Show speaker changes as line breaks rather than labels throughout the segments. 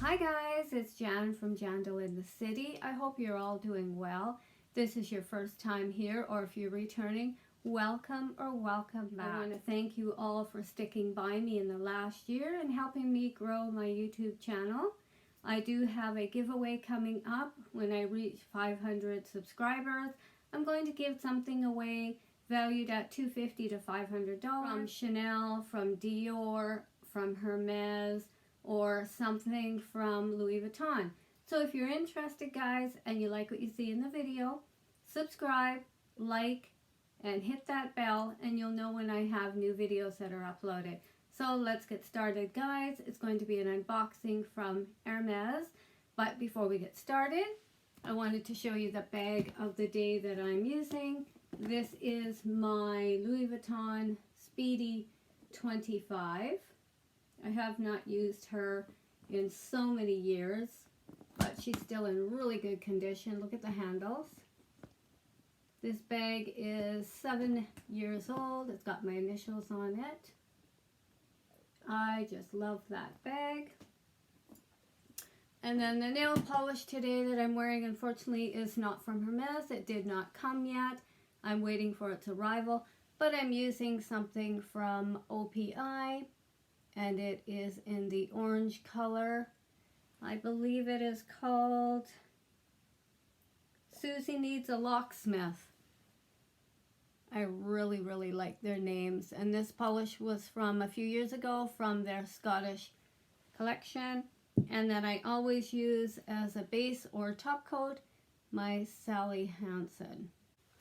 Hi guys, it's Jan from Jandle in the City. I hope you're all doing well. This is your first time here, or if you're returning, welcome or welcome back. I want to thank you all for sticking by me in the last year and helping me grow my YouTube channel. I do have a giveaway coming up. When I reach 500 subscribers, I'm going to give something away valued at $250 to $500 from Chanel, from Dior, from Hermes, or something from Louis Vuitton. So if you're interested, guys, and you like what you see in the video, subscribe, like, and hit that bell, and you'll know when I have new videos that are uploaded. So let's get started, guys. It's going to be an unboxing from Hermes. But before we get started, I wanted to show you the bag of the day that I'm using. This is my Louis Vuitton Speedy 25. I have not used her in so many years, but she's still in really good condition. Look at the handles. This bag is 7 years old. It's got my initials on it. I just love that bag. And then the nail polish today that I'm wearing, unfortunately, is not from Hermes. It did not come yet. I'm waiting for its arrival, but I'm using something from OPI. And it is in the orange color. I believe it is called Susie Needs a Locksmith. I really like their names. And this polish was from a few years ago from their Scottish collection. And then I always use as a base or top coat my Sally Hansen.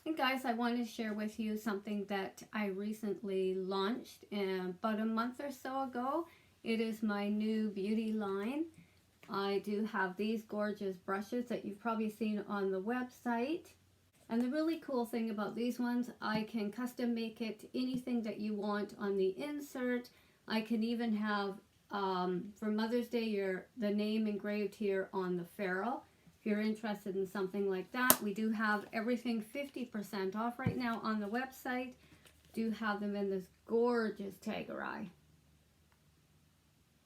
And guys, I want to share with you something that I recently launched about a month or so ago. It is my new beauty line. I do have these gorgeous brushes that you've probably seen on the website. And the really cool thing about these ones, I can custom make it anything that you want on the insert. I can even have, for Mother's Day, the name engraved here on the ferrule. If you're interested in something like that, we do have everything 50% off right now on the website. Do have them in this gorgeous Tagarai.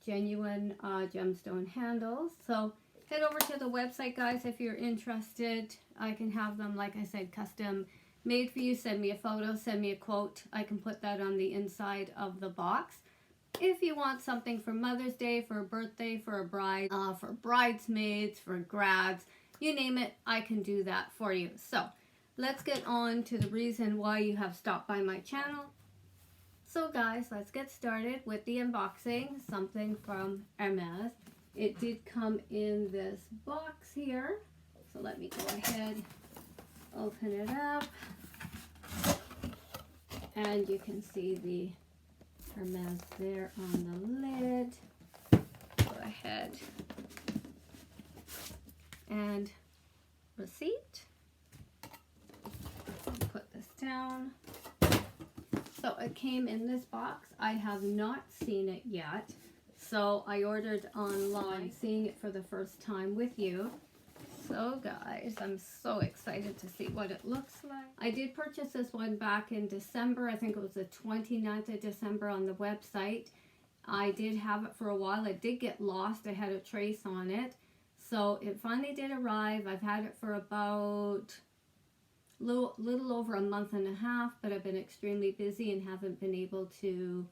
Genuine gemstone handles. So head over to the website, guys, if you're interested. I can have them, like I said, custom made for you. Send me a photo, send me a quote. I can put that on the inside of the box. If you want something for Mother's Day, for a birthday, for a bride, for bridesmaids, for grads, you name it, I can do that for you. So let's get on to the reason why you have stopped by my channel. So guys, let's get started with the unboxing. Something from Hermes. It did come in this box here. So let me go ahead, open it up. And you can see the Hermes there on the lid. Go ahead and receipt. Put this down. So it came in this box. I have not seen it yet, so I ordered online, seeing it for the first time with you. So guys, I'm so excited to see what it looks like. I did purchase this one back in December. I think it was the 29th of December on the website. I did have it for a while. It did get lost. I had a trace on it. So it finally did arrive. I've had it for about little over a month and a half, but I've been extremely busy and haven't been able to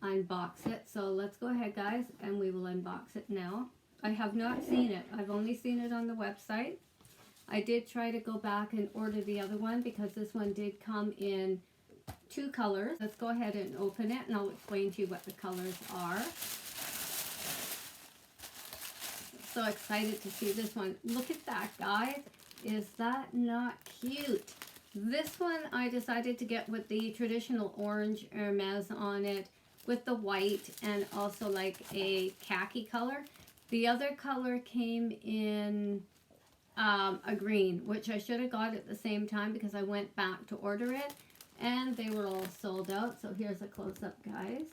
unbox it. So let's go ahead, guys, and we will unbox it now. I have not seen it. I've only seen it on the website. I did try to go back and order the other one because this one did come in 2 colors. Let's go ahead and open it, and I'll explain to you what the colors are. So excited to see this one. Look at that, guys. Is that not cute? This one I decided to get with the traditional orange Hermes on it, with the white and also like a khaki color. The other color came in a green, which I should have got at the same time because I went back to order it and they were all sold out. So here's a close-up, guys.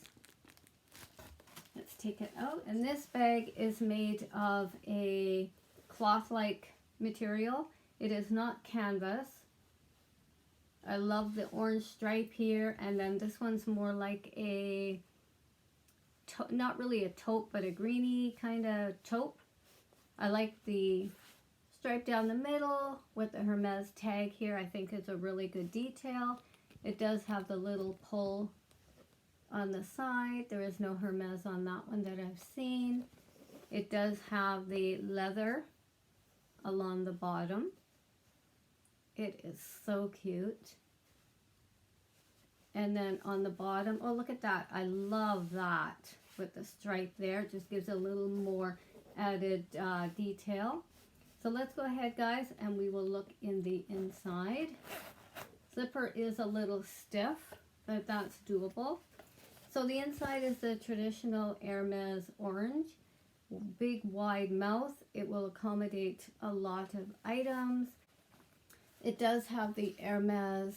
Let's take it out. And this bag is made of a cloth-like material. It is not canvas. I love the orange stripe here, and then this one's more like a not really a taupe, but a greeny kind of taupe. I like the stripe down the middle with the Hermes tag here. I think is a really good detail. It does have the little pull on the side. There is no Hermes on that one that I've seen. It does have the leather along the bottom. It is so cute. And then on the bottom, oh, look at that. I love that with the stripe there. It just gives a little more added detail. So let's go ahead, guys, and we will look in the inside. Zipper is a little stiff, but that's doable. So the inside is the traditional Hermes orange. Big wide mouth. It will accommodate a lot of items. It does have the Hermes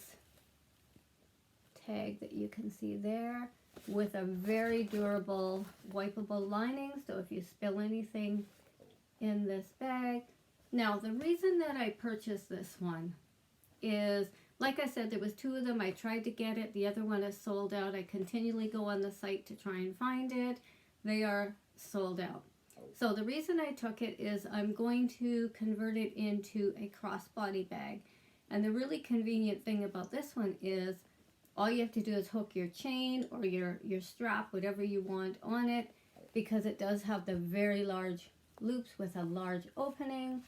tag that you can see there with a very durable wipeable lining, so if you spill anything in this bag. Now the reason that I purchased this one is, like I said, there was 2 of them. I tried to get it. The other one is sold out. I continually go on the site to try and find it. They are sold out. So the reason I took it is I'm going to convert it into a crossbody bag. And the really convenient thing about this one is all you have to do is hook your chain or your strap, whatever you want, on it, because it does have the very large loops with a large opening.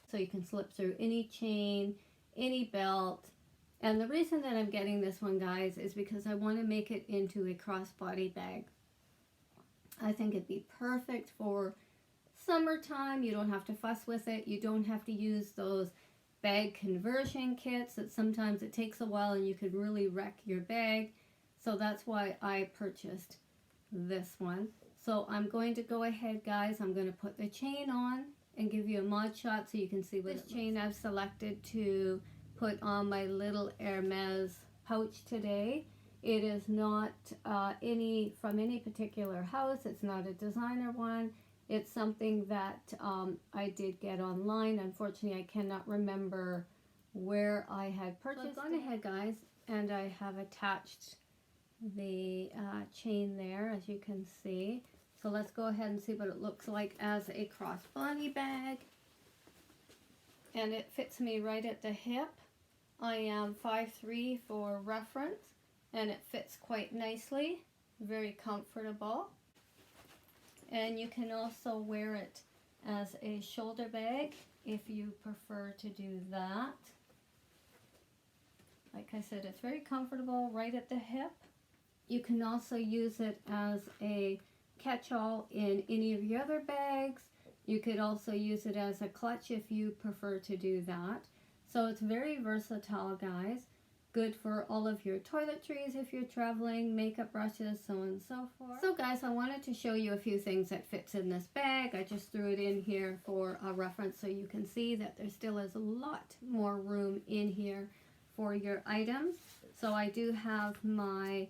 So you can slip through any chain, any belt. And the reason that I'm getting this one, guys, is because I want to make it into a crossbody bag. I think it'd be perfect for summertime. You don't have to fuss with it. You don't have to use those bag conversion kits that sometimes it takes a while and you could really wreck your bag. So that's why I purchased this one. So I'm going to go ahead, guys. I'm going to put the chain on and give you a mod shot so you can see what this chain I've selected to put on my little Hermes pouch today. It is not from any particular house. It's not a designer one. It's something that I did get online. Unfortunately, I cannot remember where I had purchased it. So I've gone ahead, guys, and I have attached the chain there, as you can see. So let's go ahead and see what it looks like as a crossbody bag. And it fits me right at the hip. I am 5'3" for reference, and it fits quite nicely. Very comfortable. And you can also wear it as a shoulder bag if you prefer to do that. Like I said, it's very comfortable right at the hip. You can also use it as a catch-all in any of your other bags. You could also use it as a clutch if you prefer to do that. So it's very versatile, guys. Good for all of your toiletries if you're traveling, makeup brushes, so on and so forth. So guys, I wanted to show you a few things that fits in this bag. I just threw it in here for a reference so you can see that there still is a lot more room in here for your items. So I do have my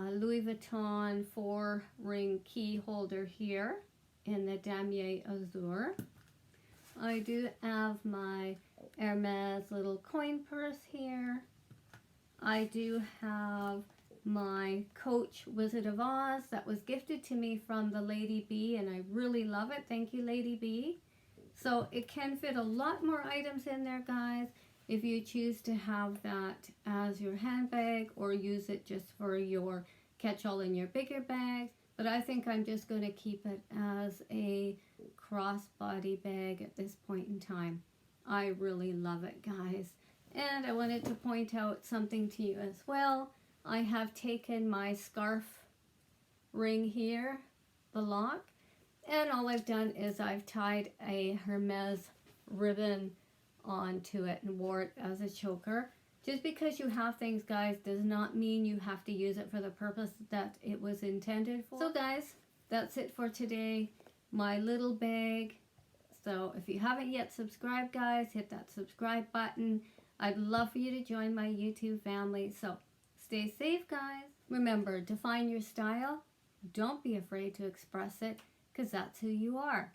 Louis Vuitton 4-ring key holder here in the Damier Azur. I do have my Hermes little coin purse here. I do have my Coach Wizard of Oz that was gifted to me from the Lady B, and I really love it. Thank you, Lady B. So it can fit a lot more items in there, guys, if you choose to have that as your handbag or use it just for your catch-all in your bigger bags. But I think I'm just going to keep it as a crossbody bag at this point in time. I really love it, guys. And I wanted to point out something to you as well. I have taken my scarf ring here, the lock, and all I've done is I've tied a Hermes ribbon onto it and wore it as a choker. Just because you have things, guys, does not mean you have to use it for the purpose that it was intended for. So guys, that's it for today. My little bag. So if you haven't yet subscribed, guys, hit that subscribe button. I'd love for you to join my YouTube family. So stay safe, guys. Remember, define your style. Don't be afraid to express it, because that's who you are.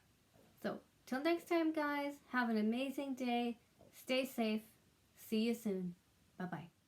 So till next time, guys, have an amazing day. Stay safe. See you soon. Bye-bye.